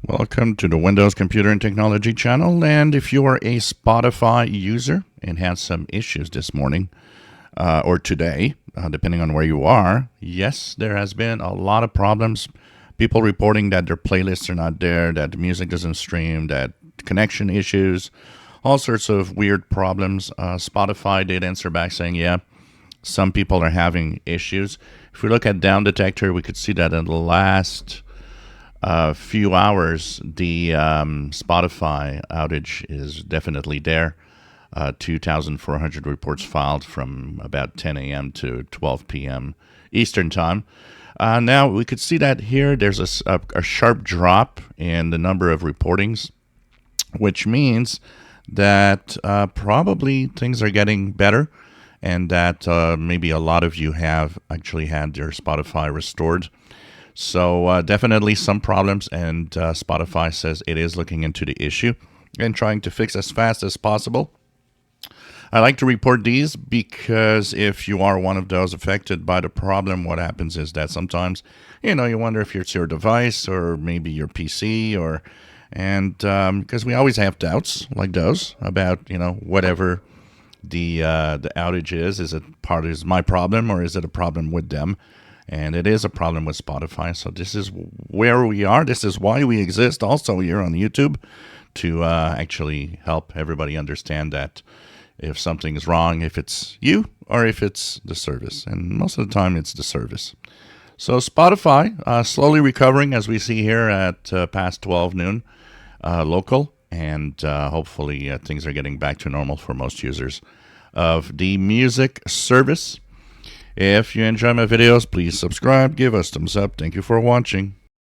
Welcome to the Windows Computer and Technology channel. And if you are a Spotify user and had some issues this morning or today, depending on where you are, yes, there has been a lot of problems. People reporting that their playlists are not there, that the music doesn't stream, that connection issues, all sorts of weird problems. Spotify did answer back saying, yeah, some people are having issues. If we look at Down Detector, we could see that in the last few hours, the Spotify outage is definitely there. 2,400 reports filed from about 10 a.m. to 12 p.m. Eastern Time. Now, we could see that here there's a sharp drop in the number of reportings, which means that probably things are getting better and that maybe a lot of you have actually had your Spotify restored. So definitely some problems, and Spotify says it is looking into the issue and trying to fix as fast as possible. I like to report these because if you are one of those affected by the problem, what happens is that sometimes, you wonder if it's your device or maybe your PC and because we always have doubts like those about, whatever the outage is. Is my problem or is it a problem with them? And it is a problem with Spotify. So this is where we are. This is why we exist also here on YouTube, to actually help everybody understand that if something is wrong, if it's you or if it's the service. And most of the time it's the service. So Spotify slowly recovering, as we see here at past 12 noon local. And hopefully things are getting back to normal for most users of the music service. If you enjoy my videos, please subscribe, give us thumbs up. Thank you for watching.